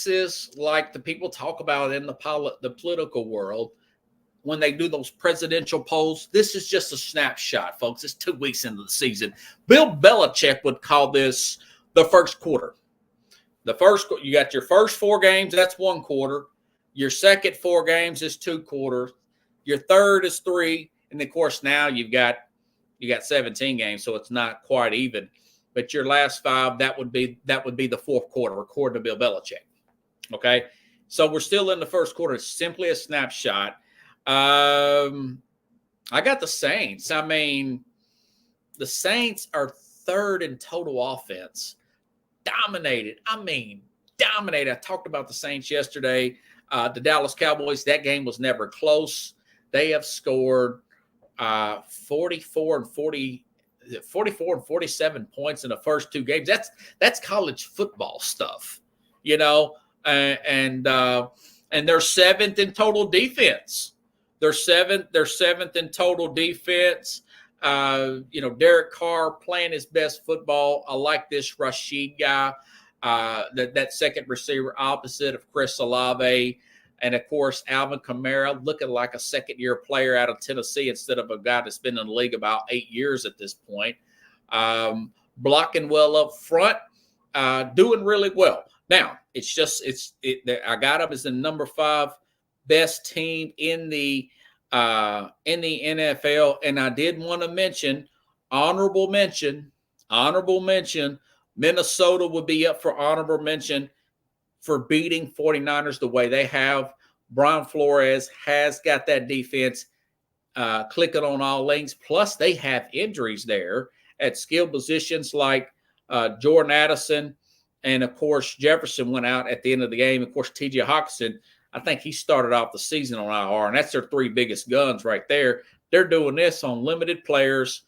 [SPEAKER 3] is like the people talk about in the political world when they do those presidential polls. This is just a snapshot, folks. It's 2 weeks into the season. Bill Belichick would call this the first quarter. You got your first 4 games, that's 1 quarter. Your second 4 games is 2 quarters. Your third is 3. And of course, now you got 17 games, so it's not quite even. But your last 5, that would be the 4th quarter, according to Bill Belichick. Okay. So we're still in the first quarter. It's simply a snapshot. I got the Saints. I mean, the Saints are 3rd in total offense. Dominated. I talked about the Saints yesterday. The Dallas Cowboys, that game was never close. They have scored 44 and 47 points in the first 2 games. That's college football stuff, you know. And they're 7th in total defense. They're seventh in total defense. Derek Carr playing his best football. I like this Rashid guy, that second receiver opposite of Chris Olave. And, of course, Alvin Kamara looking like a second-year player out of Tennessee instead of a guy that's been in the league about 8 years at this point. Blocking well up front, doing really well. Now, I got them as the number 5 best team in the NFL, and I did want to mention, honorable mention, Minnesota would be up for honorable mention for beating 49ers the way they have. Brian Flores has got that defense clicking on all lanes. Plus, they have injuries there at skill positions like Jordan Addison, and, of course, Jefferson went out at the end of the game. Of course, T.J. Hawkinson, I think he started off the season on IR, and that's their 3 biggest guns right there. They're doing this on limited players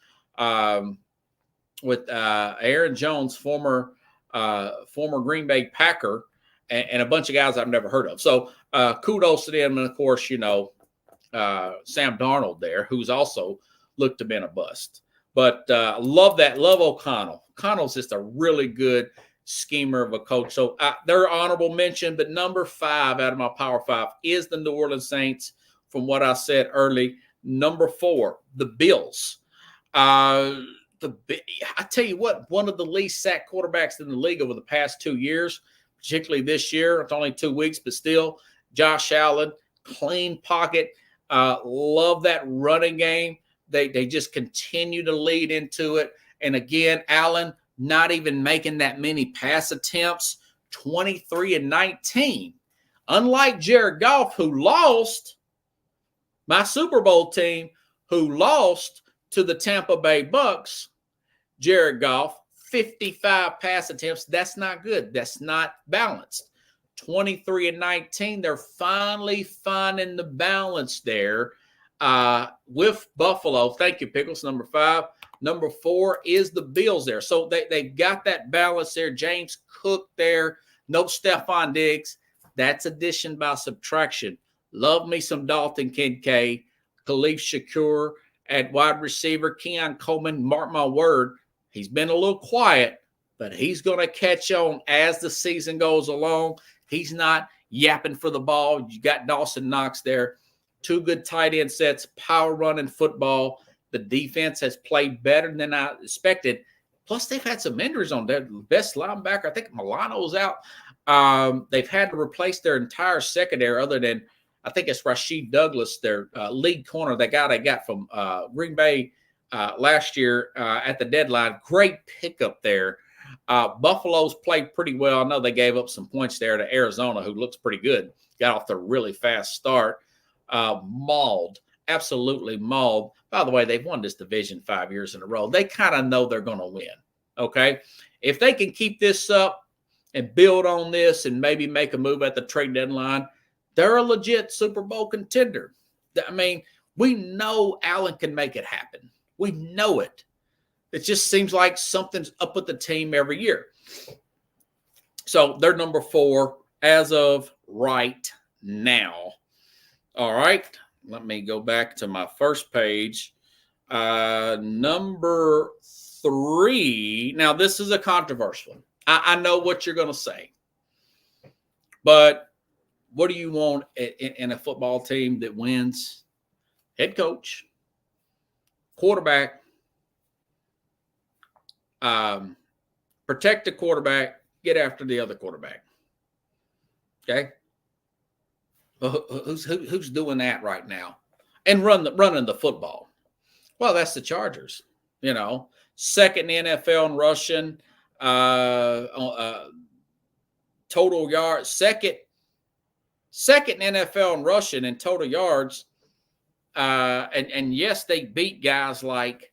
[SPEAKER 3] with Aaron Jones, former Green Bay Packer, and a bunch of guys I've never heard of. So kudos to them. And, of course, Sam Darnold there, who's also looked to have been a bust. But love that. Love O'Connell. O'Connell's just a really good schemer of a coach. So they're honorable mention, but number 5 out of my Power 5 is the New Orleans Saints, from what I said early. Number 4, the Bills. I tell you what, one of the least sacked quarterbacks in the league over the past 2 years, particularly this year. It's only 2 weeks, but still, Josh Allen, clean pocket. Love that running game. They just continue to lead into it. And again, Allen, not even making that many pass attempts, 23 and 19. Unlike Jared Goff, who lost, my Super Bowl team, who lost to the Tampa Bay Bucks, Jared Goff, 55 pass attempts. That's not good. That's not balanced. 23 and 19. They're finally finding the balance there with Buffalo. Thank you, Pickles, number 5. Number 4 is the Bills there. So they've got that balance there. James Cook there. No Stephon Diggs. That's addition by subtraction. Love me some Dalton Kincaid. Khalif Shakur at wide receiver. Keon Coleman, mark my word, he's been a little quiet, but he's going to catch on as the season goes along. He's not yapping for the ball. You got Dawson Knox there. 2 good tight end sets, power running football. The defense has played better than I expected. Plus, they've had some injuries on their best linebacker. I think Milano's out. They've had to replace their entire secondary other than, I think it's Rashid Douglas, their lead corner, the guy they got from Green Bay last year at the deadline. Great pickup there. Buffalo's played pretty well. I know they gave up some points there to Arizona, who looks pretty good. Got off to a really fast start. Mauled. Absolutely mauled. By the way, they've won this division 5 years in a row. They kind of know they're going to win, okay? If they can keep this up and build on this and maybe make a move at the trade deadline, they're a legit Super Bowl contender. I mean, we know Allen can make it happen. We know it. It just seems like something's up with the team every year. So they're number 4 as of right now. All right. Let me go back to my first page. Number 3. Now, this is a controversial one. I know what you're going to say. But what do you want in a football team that wins? Head coach, quarterback, protect the quarterback, get after the other quarterback. Okay. Well, who's doing that right now? And running the football. Well, that's the Chargers. You know, second in the NFL in rushing, total yards, second in NFL in rushing and total yards. And yes, they beat guys like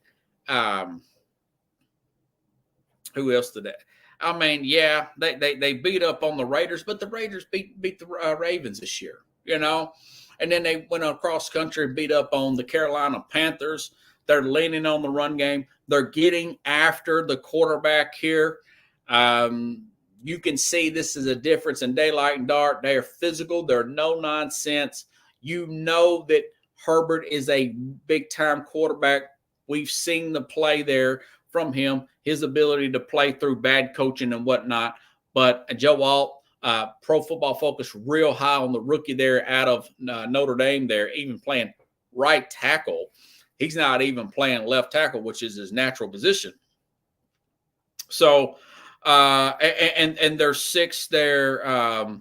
[SPEAKER 3] who else did that? I mean, yeah, they beat up on the Raiders, but the Raiders beat the Ravens this year, you know. And then they went across country and beat up on the Carolina Panthers. They're leaning on the run game. They're getting after the quarterback here. You can see this is a difference in daylight and dark. They are physical. They're no nonsense. You know that Herbert is a big-time quarterback. We've seen the play there from him, his ability to play through bad coaching and whatnot. But Joe Alt, Pro Football Focus, real high on the rookie there out of Notre Dame there, even playing right tackle. He's not even playing left tackle, which is his natural position. So, and there's six there.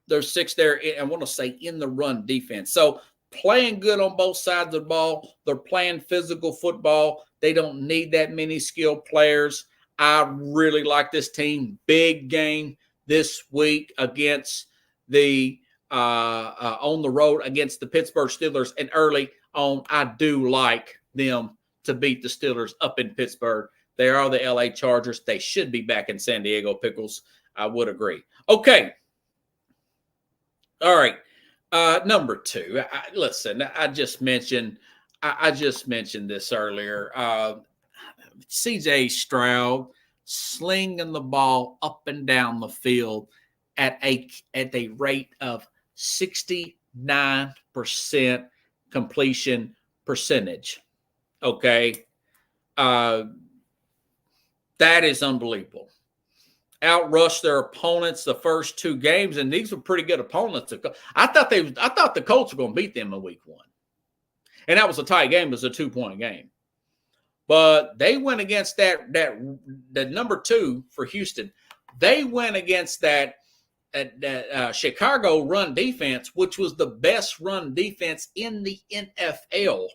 [SPEAKER 3] There's six there, I want to say, in the run defense. So playing good on both sides of the ball. They're playing physical football. They don't need that many skilled players. I really like this team. Big game this week against the on the road against the Pittsburgh Steelers. And early on, I do like them to beat the Steelers up in Pittsburgh. They are the LA Chargers. They should be back in San Diego, Pickles. I would agree. Okay. All right. Number two. Listen, I just mentioned this earlier. CJ Stroud slinging the ball up and down the field at a rate of 69% completion percentage. Okay. That is unbelievable. Outrushed their opponents the first two games, and these were pretty good opponents. I thought the Colts were going to beat them in week one. And that was a tight game. It was a 2-point game. But they went against that number two for Houston. They went against that Chicago run defense, which was the best run defense in the NFL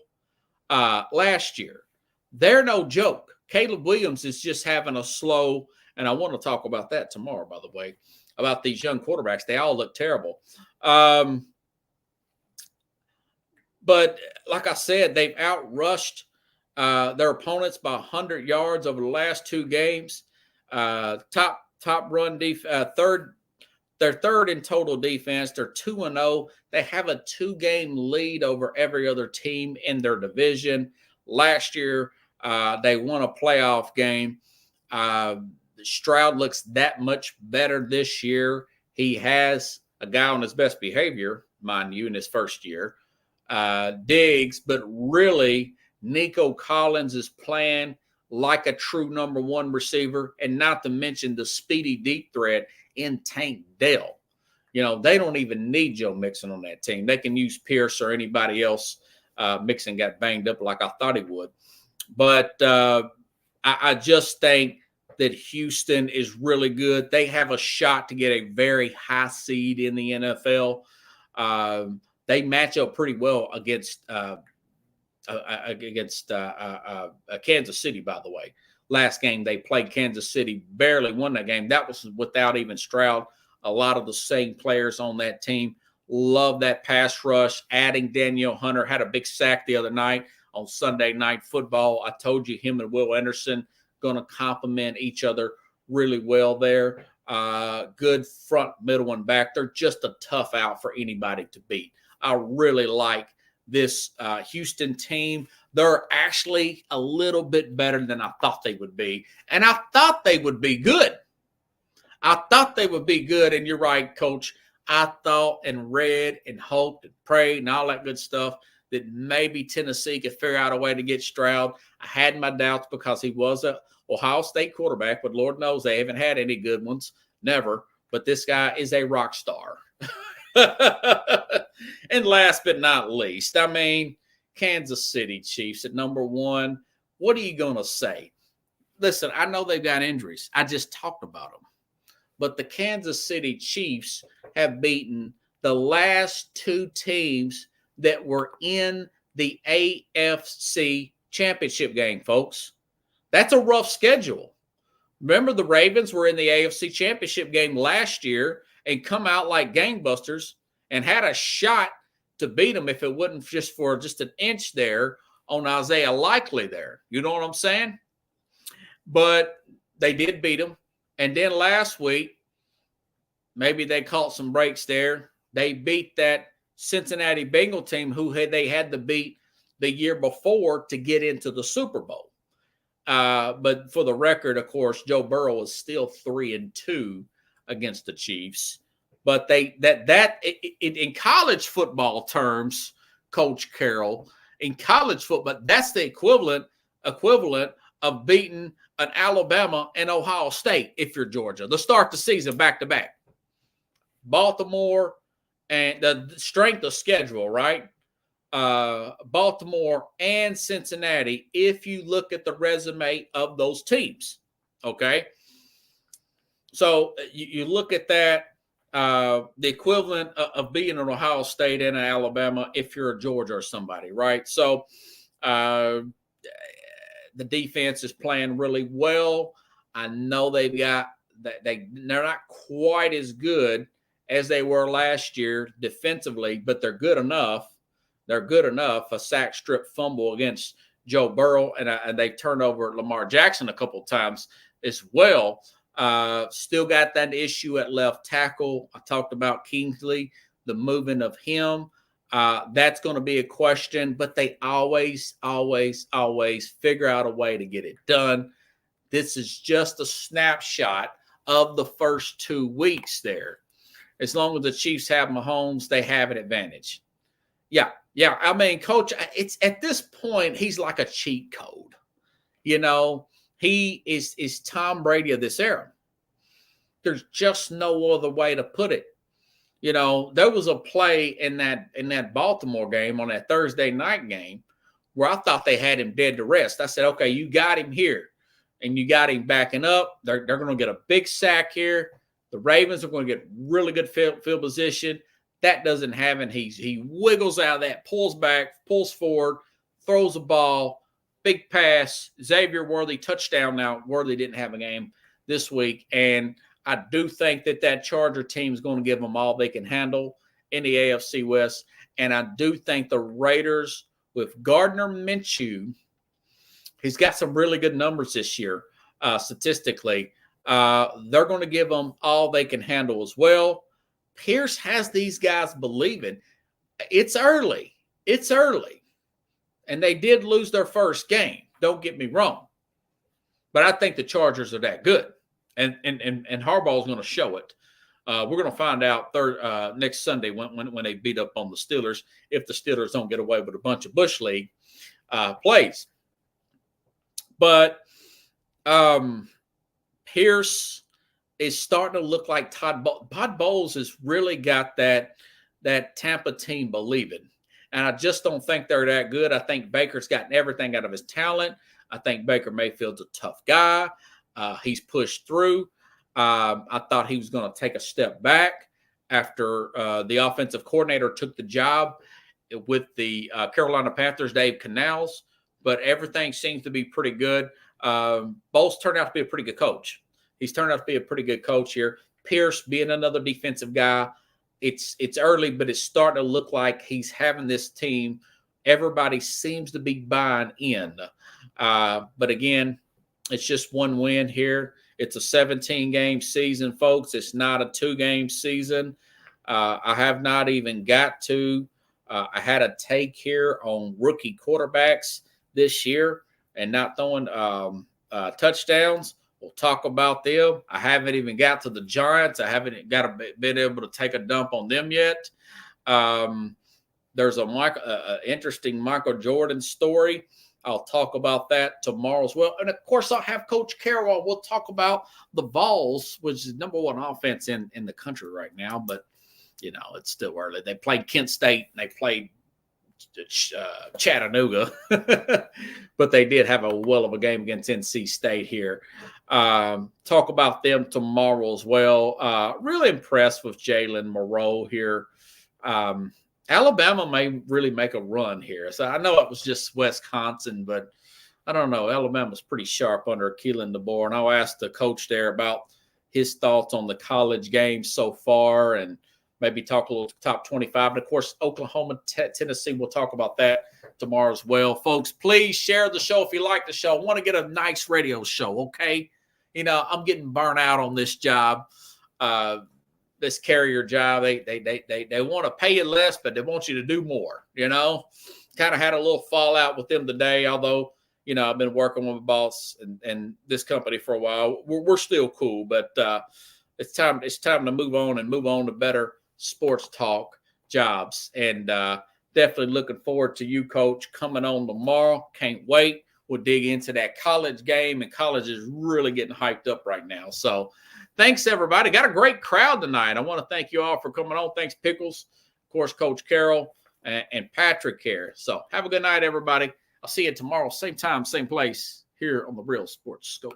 [SPEAKER 3] last year. They're no joke. Caleb Williams is just having a slow, and I want to talk about that tomorrow, by the way, about these young quarterbacks. They all look terrible. But like I said, they've outrushed their opponents by 100 yards over the last two games. Top run defense, they're third in total defense. They're 2-0. They have a 2-game lead over every other team in their division. Last year, they won a playoff game. Stroud looks that much better this year. He has a guy on his best behavior, mind you, in his first year, Diggs, but really Nico Collins is playing like a true number one receiver, and not to mention the speedy deep threat in Tank Dell. You know, they don't even need Joe Mixon on that team. They can use Pierce or anybody else. Mixon got banged up like I thought he would. But I just think that Houston is really good. They have a shot to get a very high seed in the NFL. They match up pretty well against Kansas City, by the way. Last game they played Kansas City, barely won that game. That was without even Stroud. A lot of the same players on that team. Love that pass rush. Adding Danielle Hunter, had a big sack the other night on Sunday Night Football. I told you him and Will Anderson going to complement each other really well there. Good front, middle, and back. They're just a tough out for anybody to beat. I really like this Houston team. They're actually a little bit better than I thought they would be. And I thought they would be good. And you're right, Coach. I thought and read and hoped and prayed and all that good stuff that maybe Tennessee could figure out a way to get Stroud. I had my doubts because he was a Ohio State quarterback, but Lord knows they haven't had any good ones. Never. But this guy is a rock star. And last but not least, I mean, Kansas City Chiefs at number one. What are you going to say? listen, I know they've got injuries. I just talked about them. But the Kansas City Chiefs have beaten the last two teams that were in the AFC Championship game, folks. That's a rough schedule. Remember, the Ravens were in the AFC Championship game last year and come out like gangbusters and had a shot to beat them if it wasn't just for just an inch there on Isaiah Likely there. You know what I'm saying? But they did beat them. And then last week, maybe they caught some breaks there. They beat that Cincinnati Bengal team they had to beat the year before to get into the Super Bowl. But for the record, of course, Joe Burrow is still 3-2 against the Chiefs. But in college football terms, Coach Carroll, in college football, that's the equivalent of beating an Alabama and Ohio State if you're Georgia. They'll start the season back-to-back. Baltimore and the strength of schedule, right? Baltimore and Cincinnati, if you look at the resume of those teams, okay? So you look at that, the equivalent of being an Ohio State and an Alabama if you're a Georgia or somebody, right? So the defense is playing really well. I know they've got they're not quite as good as they were last year defensively, but they're good enough. They're good enough. A sack, strip, fumble against Joe Burrow, and they turned over Lamar Jackson a couple of times as well. Still got that issue at left tackle. I talked about Kingsley, the movement of him. That's going to be a question, but they always figure out a way to get it done. This is just a snapshot of the first 2 weeks there. As long as the Chiefs have Mahomes, they have an advantage. Yeah. I mean, Coach, it's at this point, he's like a cheat code. You know, he is Tom Brady of this era. There's just no other way to put it. You know, there was a play in that Baltimore game on that Thursday night game where I thought they had him dead to rest. I said, okay, you got him here, and you got him backing up. They're going to get a big sack here. The Ravens are going to get really good field position. That doesn't happen. He wiggles out of that, pulls back, pulls forward, throws the ball, big pass, Xavier Worthy, touchdown. Now, Worthy didn't have a game this week, and I do think that Charger team is going to give them all they can handle in the AFC West, and I do think the Raiders with Gardner Minshew, he's got some really good numbers this year statistically. They're going to give them all they can handle as well. Pierce has these guys believing. It's early. And they did lose their first game. Don't get me wrong. But I think the Chargers are that good. And Harbaugh is going to show it. We're going to find out next Sunday when they beat up on the Steelers, if the Steelers don't get away with a bunch of Bush League plays. But Pierce is starting to look like Todd Bowles has really got that Tampa team believing. And I just don't think they're that good. I think Baker's gotten everything out of his talent. I think Baker Mayfield's a tough guy. He's pushed through. I thought he was going to take a step back after the offensive coordinator took the job with the Carolina Panthers, Dave Canals. But everything seems to be pretty good. Bowles turned out to be a pretty good coach. He's turned out to be a pretty good coach here. Pierce being another defensive guy. It's early, but it's starting to look like he's having this team. Everybody seems to be buying in. But again, it's just one win here. It's a 17-game season, folks. It's not a 2-game season. I have not even got to. I had a take here on rookie quarterbacks this year and not throwing touchdowns. We'll talk about them. I haven't even got to the Giants. I haven't been able to take a dump on them yet. There's a interesting Michael Jordan story. I'll talk about that tomorrow as well. And, of course, I'll have Coach Carroll. We'll talk about the Vols, which is number one offense in the country right now. But, you know, it's still early. They played Kent State, and they played Chattanooga, but they did have a well of a game against NC State here. Talk about them tomorrow as well. Really impressed with Jalen Moreau here. Alabama may really make a run here. So I know it was just Wisconsin, but I don't know. Alabama's pretty sharp under Keelan DeBoer, and I'll ask the coach there about his thoughts on the college game so far, and maybe talk a little top 25. And, of course, Oklahoma, Tennessee, we'll talk about that tomorrow as well. Folks, please share the show if you like the show. I want to get a nice radio show, okay? You know, I'm getting burnt out on this job, this carrier job. They want to pay you less, but they want you to do more, you know? Kind of had a little fallout with them today, although, you know, I've been working with my boss and this company for a while. We're still cool, but it's time to move on to better sports talk jobs. And definitely looking forward to you, Coach, coming on tomorrow. Can't wait. We'll dig into that college game, and college is really getting hyped up right now. So thanks, everybody. Got a great crowd tonight. I want to thank you all for coming on. Thanks, Pickles, of course, Coach Carroll, and Patrick here. So have a good night, everybody. I'll see you tomorrow, same time, same place, here on the Real Sports Scope.